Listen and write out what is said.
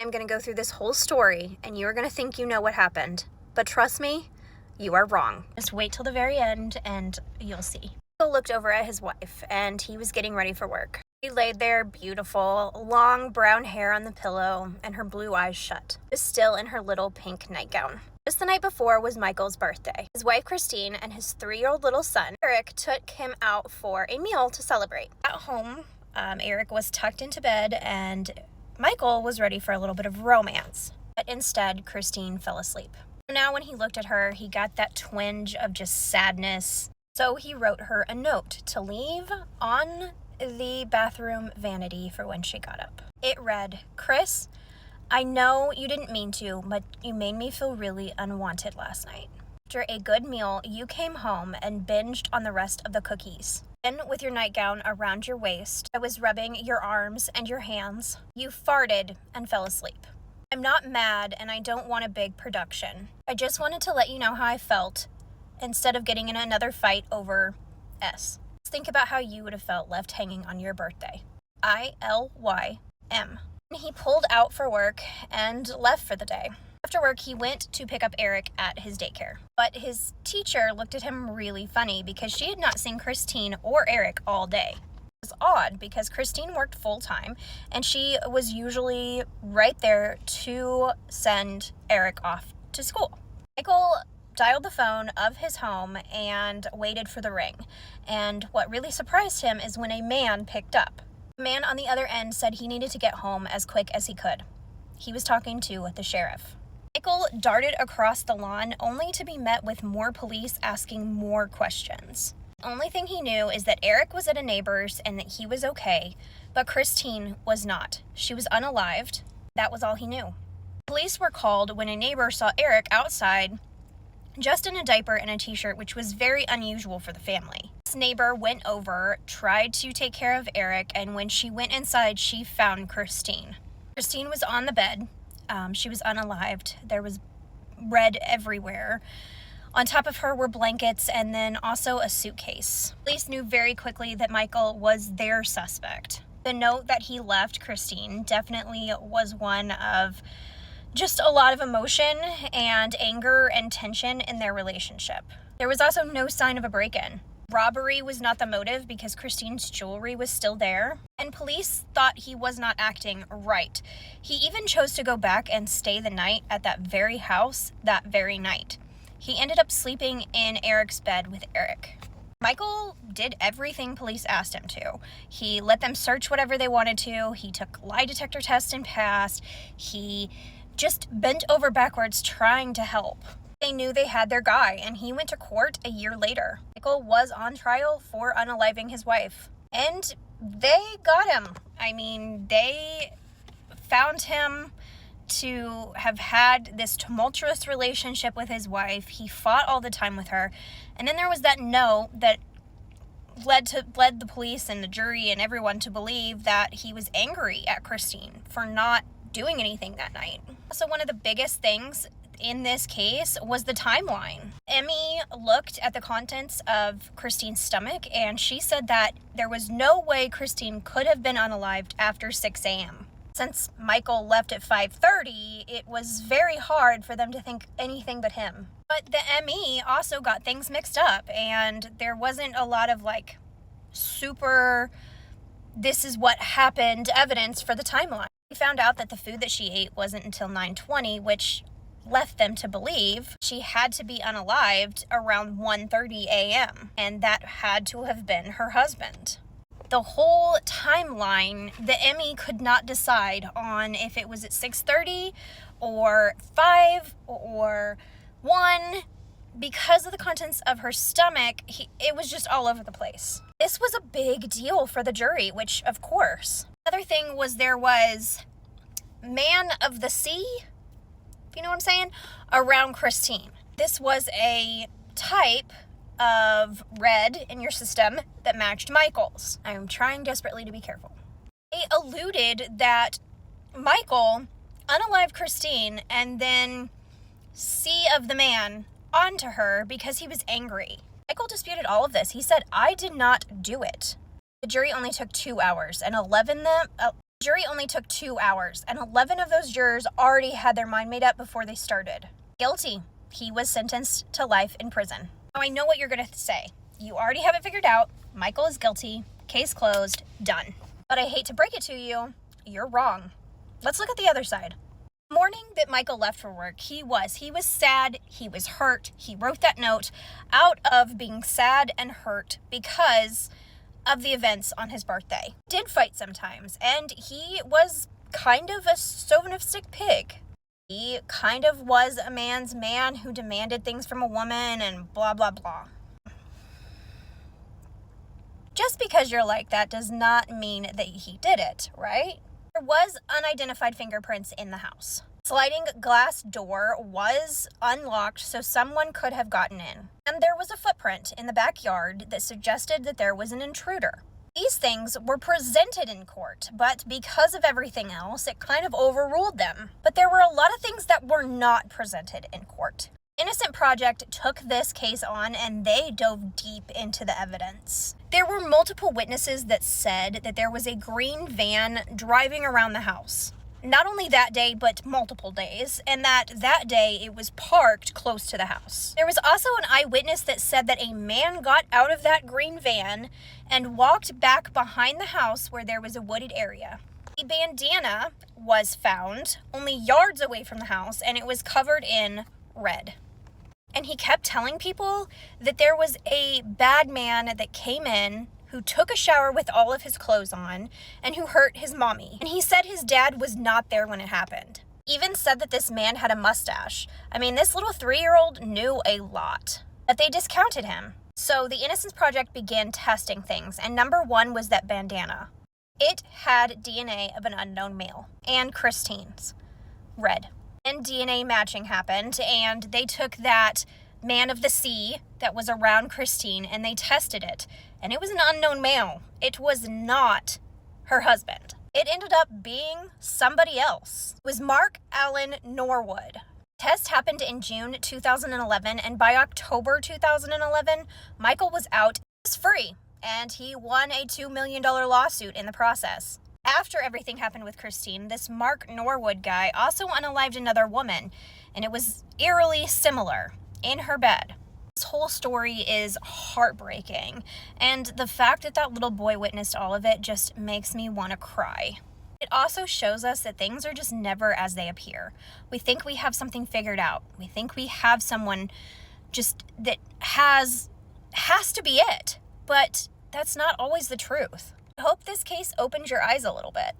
I'm going to go through this whole story, and you're going to think you know what happened. But trust me, you are wrong. Just wait till the very end, and you'll see. Michael looked over at his wife, and he was getting ready for work. She laid there, beautiful, long brown hair on the pillow, and her blue eyes shut, just still in her little pink nightgown. Just the night before was Michael's birthday. His wife, Christine, and his 3-year-old little son, Eric, took him out for a meal to celebrate. At home, Eric was tucked into bed, and Michael was ready for a little bit of romance. But instead, Christine fell asleep. Now when he looked at her, he got that twinge of just sadness. So he wrote her a note to leave on the bathroom vanity for when she got up. It read, "Chris, I know you didn't mean to, but you made me feel really unwanted last night. After a good meal, you came home and binged on the rest of the cookies. Then, with your nightgown around your waist, I was rubbing your arms and your hands. You farted and fell asleep. I'm not mad and I don't want a big production. I just wanted to let you know how I felt instead of getting in another fight over S. Think about how you would have felt left hanging on your birthday. ILYM." He pulled out for work and left for the day. After work, he went to pick up Eric at his daycare. But his teacher looked at him really funny because she had not seen Christine or Eric all day. It was odd because Christine worked full-time and she was usually right there to send Eric off to school. Michael dialed the phone of his home and waited for the ring. And what really surprised him is when a man picked up. The man on the other end said he needed to get home as quick as he could. He was talking to the sheriff. Michael darted across the lawn only to be met with more police asking more questions. The only thing he knew is that Eric was at a neighbor's and that he was okay, but Christine was not. She was unalived. That was all he knew. Police were called when a neighbor saw Eric outside just in a diaper and a t-shirt, which was very unusual for the family. This neighbor went over, tried to take care of Eric, and when she went inside, she found Christine. Christine was on the bed. She was unalived. There was red everywhere. On top of her were blankets and then also a suitcase. Police knew very quickly that Michael was their suspect. The note that he left Christine definitely was one of just a lot of emotion and anger and tension in their relationship. There was also no sign of a break-in. Robbery was not the motive because Christine's jewelry was still there, and police thought he was not acting right. He even chose to go back and stay the night at that very house that very night. He ended up sleeping in Eric's bed with Eric. Michael did everything police asked him to. He let them search whatever they wanted to. He took lie detector tests and passed. He just bent over backwards trying to help. They knew they had their guy, and he went to court a year later. Michael was on trial for unaliving his wife, and they got him. I mean, they found him to have had this tumultuous relationship with his wife. He fought all the time with her, and then there was that note that led the police and the jury and everyone to believe that he was angry at Christine for not doing anything that night. So one of the biggest things in this case was the timeline. Emmy looked at the contents of Christine's stomach and she said that there was no way Christine could have been unalived after 6 a.m. Since Michael left at 5:30, it was very hard for them to think anything but him. But the ME also got things mixed up and there wasn't a lot of super this is what happened evidence for the timeline. We found out that the food that she ate wasn't until 9:20, which left them to believe she had to be unalived around 1:30 a.m. and that had to have been her husband. The whole timeline, the ME could not decide on if it was at 6:30 or 5 or 1. Because of the contents of her stomach, it was just all over the place. This was a big deal for the jury, which of course. Another thing was there was man of the sea, if you know what I'm saying, around Christine. This was a type of red in your system that matched Michael's. I'm trying desperately to be careful. They alluded that Michael unalived Christine and then C of the man onto her because he was angry. Michael disputed all of this. He said, "I did not do it." The jury only took 2 hours and Jury only took 2 hours, and 11 of those jurors already had their mind made up before they started. Guilty. He was sentenced to life in prison. Now, I know what you're going to say. You already have it figured out. Michael is guilty. Case closed. Done. But I hate to break it to you, you're wrong. Let's look at the other side. The morning that Michael left for work, he was sad, he was hurt. He wrote that note out of being sad and hurt because of the events on his birthday. He did fight sometimes, and he was kind of a chauvinistic pig. He kind of was a man's man who demanded things from a woman and blah, blah, blah. Just because you're like that does not mean that he did it, right? There was unidentified fingerprints in the house. Sliding glass door was unlocked, so someone could have gotten in. And there was a footprint in the backyard that suggested that there was an intruder. These things were presented in court, but because of everything else, it kind of overruled them. But there were a lot of things that were not presented in court. Innocent Project took this case on and they dove deep into the evidence. There were multiple witnesses that said that there was a green van driving around the house. Not only that day, but multiple days, and that day it was parked close to the house. There was also an eyewitness that said that a man got out of that green van and walked back behind the house where there was a wooded area. A bandana was found only yards away from the house, and it was covered in red. And he kept telling people that there was a bad man that came in who took a shower with all of his clothes on and who hurt his mommy. And he said his dad was not there when it happened. Even said that this man had a mustache. I mean, this little 3-year-old knew a lot, but they discounted him. So the Innocence Project began testing things, and number 1 was that bandana. It had DNA of an unknown male and Christine's, red. And DNA matching happened, and they took that man of the sea that was around Christine and they tested it, and it was an unknown male. It was not her husband. It ended up being somebody else. It was Mark Allen Norwood. Test happened in June 2011, and by October 2011, Michael was out. He was free, and he won a $2 million lawsuit in the process. After everything happened with Christine, this Mark Norwood guy also unalived another woman, and it was eerily similar, in her bed. This whole story is heartbreaking, and the fact that that little boy witnessed all of it just makes me want to cry. It also shows us that things are just never as they appear. We think we have something figured out. We think we have someone just that has to be it, but that's not always the truth. I hope this case opens your eyes a little bit.